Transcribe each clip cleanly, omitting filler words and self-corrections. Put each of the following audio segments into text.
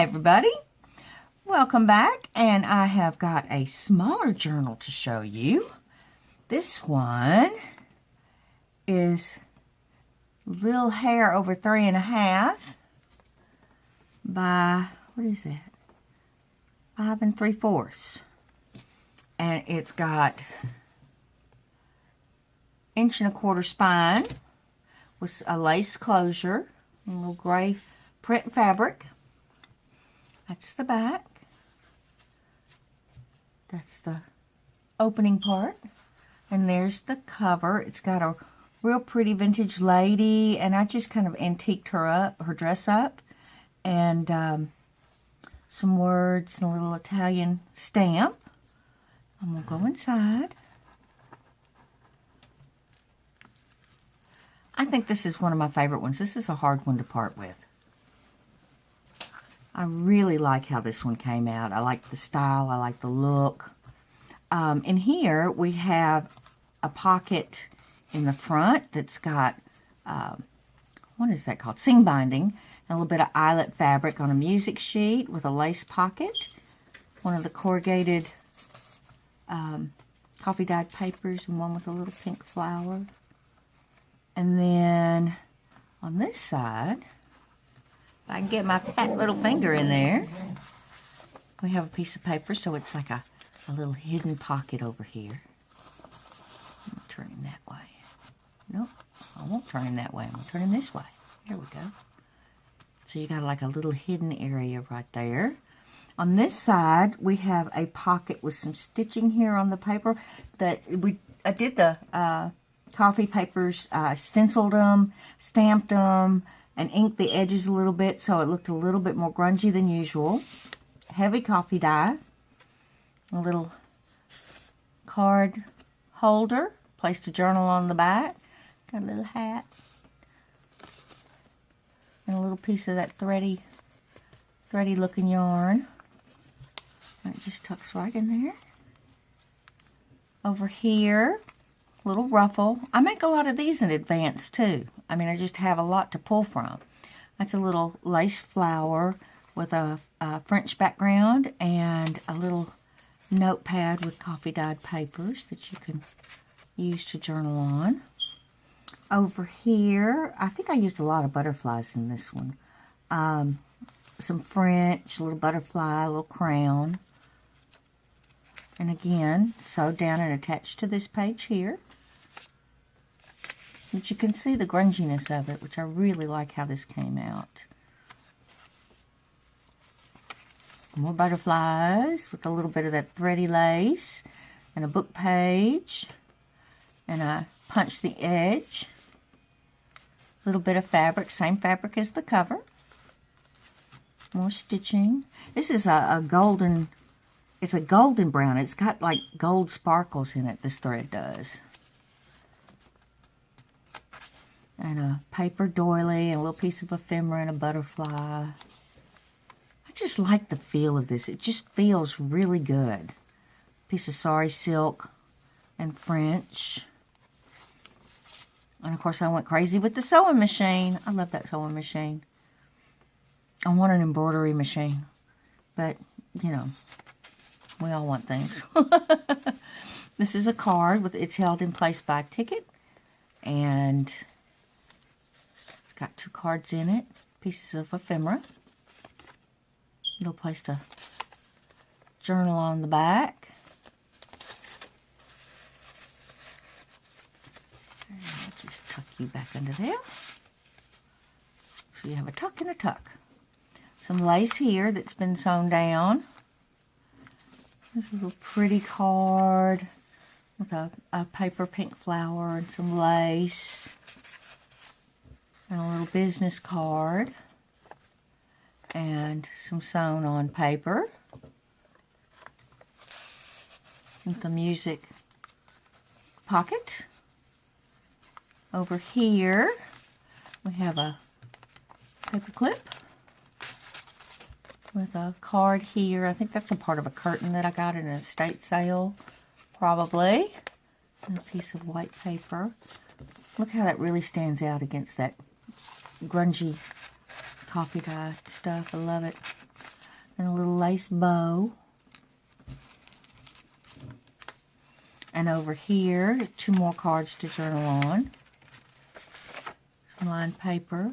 Hi everybody, welcome back, and I have got a smaller journal to show you. This one is Little Hair Over 3.5 by, what is that, 5 3/4, and it's got 1.25" spine with a lace closure, a little gray print fabric. That's the back. That's the opening part. And there's the cover. It's got a real pretty vintage lady, and I just kind of antiqued her dress up. And some words and a little Italian stamp. I'm going to go inside. I think this is one of my favorite ones. This is a hard one to part with. I really like how this one came out. I like the style. I like the look. In here, we have a pocket in the front that's got, what is that called? Seam binding. And a little bit of eyelet fabric on a music sheet with a lace pocket. One of the corrugated coffee dyed papers, and one with a little pink flower. And then on this side, I can get my fat little finger in there. We have a piece of paper, so it's like a little hidden pocket over here. I'm going to turn him that way. Nope, I won't turn him that way. I'm going to turn him this way. There we go. So you got like a little hidden area right there. On this side, we have a pocket with some stitching here on the paper. I did the coffee papers, stenciled them, stamped them, and inked the edges a little bit so it looked a little bit more grungy than usual. Heavy coffee dye. A little card holder. Placed a journal on the back. Got a little hat. And a little piece of that thready looking yarn. And it just tucks right in there. Over here, a little ruffle. I make a lot of these in advance too. I mean, I just have a lot to pull from. That's a little lace flower with a French background and a little notepad with coffee dyed papers that you can use to journal on. Over here, I think I used a lot of butterflies in this one. Some French, a little butterfly, a little crown. And again, sewed down and attached to this page here. But you can see the grunginess of it, which I really like how this came out. More butterflies with a little bit of that thready lace and a book page. And I punched the edge. A little bit of fabric, same fabric as the cover. More stitching. This is a golden, it's a golden brown. It's got like gold sparkles in it, this thread does. And a paper doily, and a little piece of ephemera, and a butterfly. I just like the feel of this. It just feels really good. Piece of sari silk and French. And of course I went crazy with the sewing machine. I love that sewing machine. I want an embroidery machine. But, you know, we all want things. This is a card. It's held in place by a ticket. And got 2 cards in it, pieces of ephemera. Little place to journal on the back. And I'll just tuck you back under there. So you have a tuck and a tuck. Some lace here that's been sewn down. There's a little pretty card with a paper pink flower and some lace. And a little business card. And some sewn on paper. With the music pocket. Over here, we have a paper clip. With a card here. I think that's a part of a curtain that I got in an estate sale. Probably. And a piece of white paper. Look how that really stands out against that grungy coffee dye stuff. I love it. And a little lace bow. And over here, 2 more cards to journal on. Some lined paper.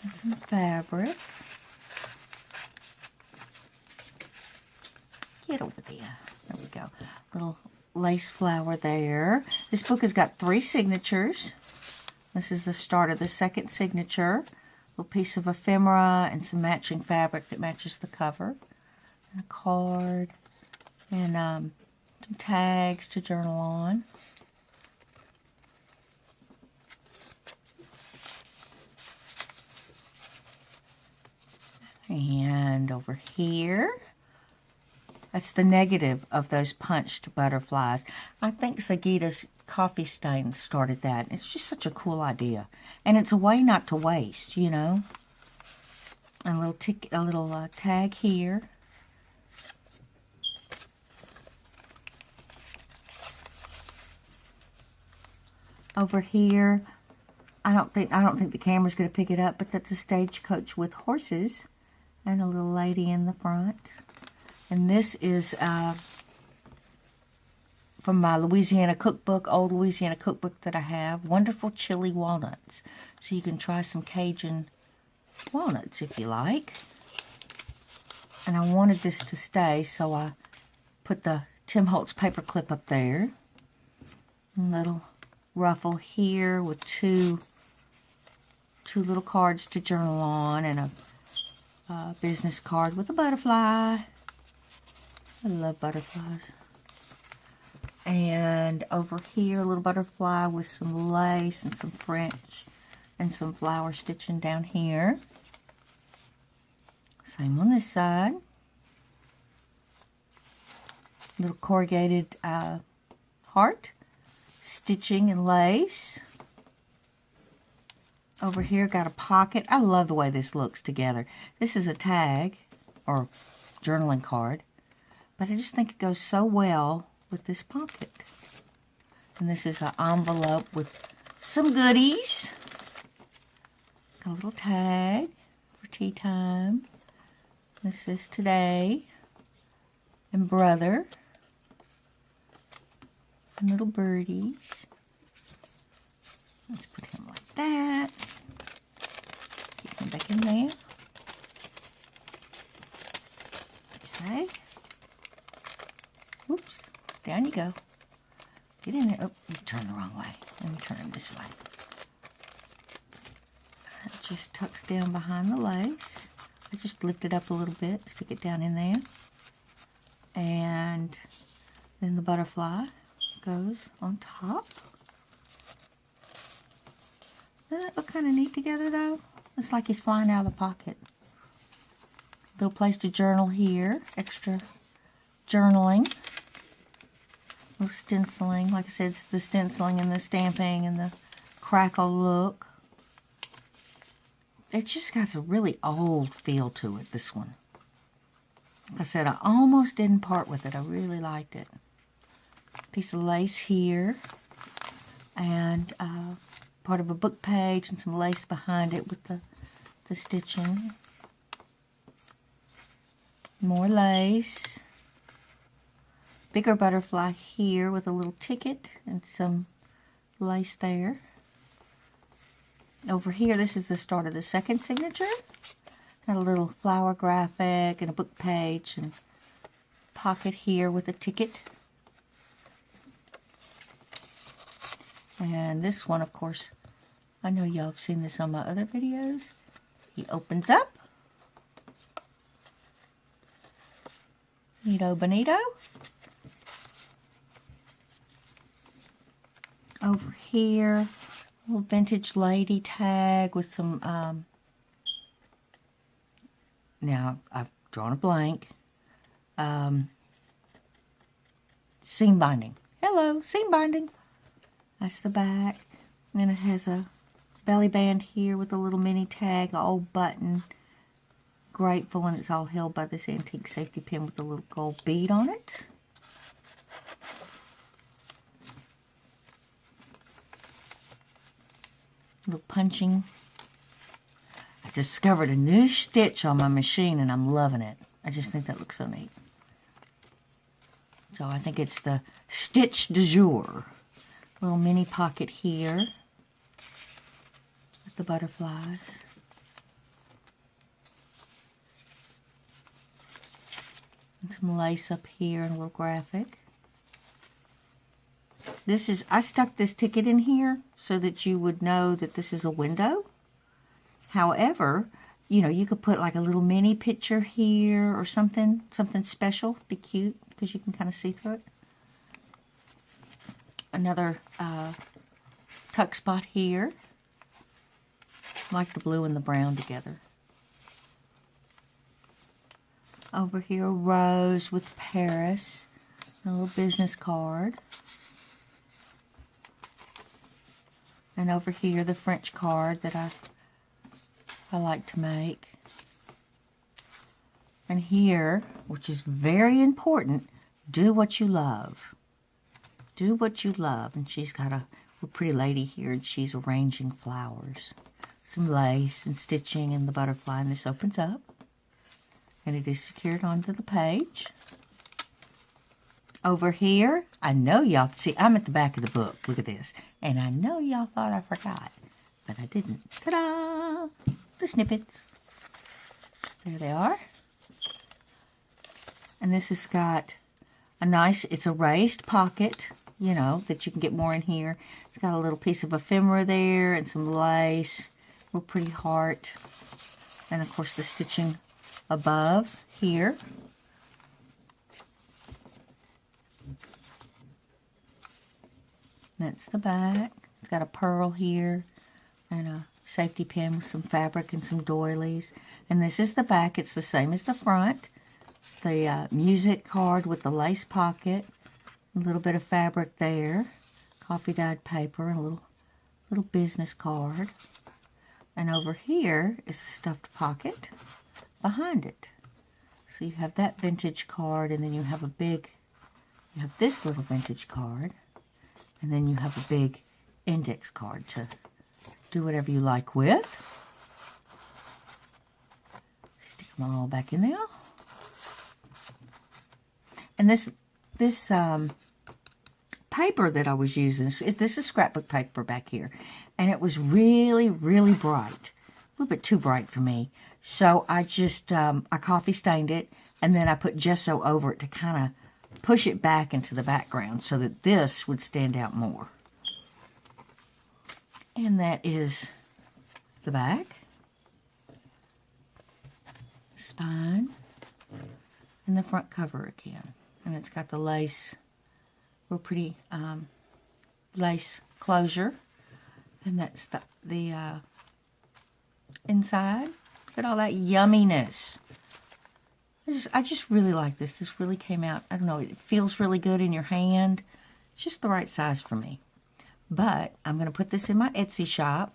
And some fabric. Get over there. There we go. Little lace flower there. This book has got 3 signatures. This is the start of the second signature. Little piece of ephemera and some matching fabric that matches the cover. And a card. And some tags to journal on. And over here, that's the negative of those punched butterflies. I think Sagita's Coffee Stain started that. It's just such a cool idea. And it's a way not to waste, you know. A little tag here. Over here, I don't think the camera's going to pick it up, but that's a stagecoach with horses and a little lady in the front. And this is from my Louisiana cookbook, old Louisiana cookbook that I have. Wonderful chili walnuts. So you can try some Cajun walnuts if you like. And I wanted this to stay, so I put the Tim Holtz paper clip up there. A little ruffle here with two little cards to journal on, and a business card with a butterfly. I love butterflies. And over here, a little butterfly with some lace and some French and some flower stitching down here. Same on this side. Little corrugated heart, stitching and lace. Over here, got a pocket. I love the way this looks together. This is a tag or journaling card, but I just think it goes so well with this pocket. And this is an envelope with some goodies. Got a little tag for tea time. This is today and brother. And little birdies. Let's put him like that. Get him back in there. Okay. Whoops. Down you go. Get in there. Oh, you turned the wrong way. Let me turn him this way. That just tucks down behind the lace. I just lift it up a little bit, stick it down in there. And then the butterfly goes on top. Doesn't that look kind of neat together though? It's like he's flying out of the pocket. Little place to journal here. Extra journaling. Little stenciling. Like I said, it's the stenciling and the stamping and the crackle look. It's just got a really old feel to it, this one. Like I said, I almost didn't part with it. I really liked it. Piece of lace here. And part of a book page and some lace behind it with the stitching. More lace. Bigger butterfly here with a little ticket and some lace there. Over here, this is the start of the second signature. Got a little flower graphic and a book page and pocket here with a ticket. And this one, of course, I know y'all have seen this on my other videos. He opens up. Neato bonito. Over here, a little vintage lady tag with some, now I've drawn a blank, seam binding. Hello, seam binding. That's the back. And then it has a belly band here with a little mini tag, all button. Grateful, and it's all held by this antique safety pin with a little gold bead on it. Little punching. I discovered a new stitch on my machine and I'm loving it. I just think that looks so neat. So I think it's the Stitch du Jour. Little mini pocket here with the butterflies. And some lace up here and a little graphic. This is, I stuck this ticket in here so that you would know that this is a window. However, you know, you could put like a little mini picture here or something special. Be cute because you can kind of see through it. Another tuck spot here. Like the blue and the brown together. Over here, a rose with Paris. A little business card. And over here, the French card that I like to make. And here, which is very important, do what you love. Do what you love. And she's got a pretty lady here, and she's arranging flowers. Some lace and stitching and the butterfly, and this opens up. And it is secured onto the page. Over here, I know y'all, see, I'm at the back of the book. Look at this. And I know y'all thought I forgot, but I didn't. Ta-da! The snippets. There they are. And this has got a nice, it's a raised pocket, you know, that you can get more in here. It's got a little piece of ephemera there and some lace, a little pretty heart. And of course the stitching above here. That's the back. It's got a pearl here and a safety pin with some fabric and some doilies. And this is the back. It's the same as the front. The music card with the lace pocket, a little bit of fabric there, coffee dyed paper, and a little business card. And over here is a stuffed pocket behind it. So you have that vintage card, and then you have this little vintage card. And then you have a big index card to do whatever you like with. Stick them all back in there. And this paper that I was using, this is scrapbook paper back here. And it was really, really bright. A little bit too bright for me. So I just, I coffee stained it. And then I put gesso over it to kind of push it back into the background so that this would stand out more. And that is the back, spine, and the front cover again. And it's got the lace, real pretty lace closure. And that's the inside. Look at all that yumminess. I just really like this. This really came out, I don't know, it feels really good in your hand. It's just the right size for me. But I'm going to put this in my Etsy shop.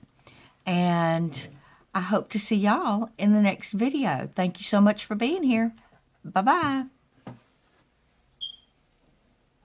And I hope to see y'all in the next video. Thank you so much for being here. Bye-bye.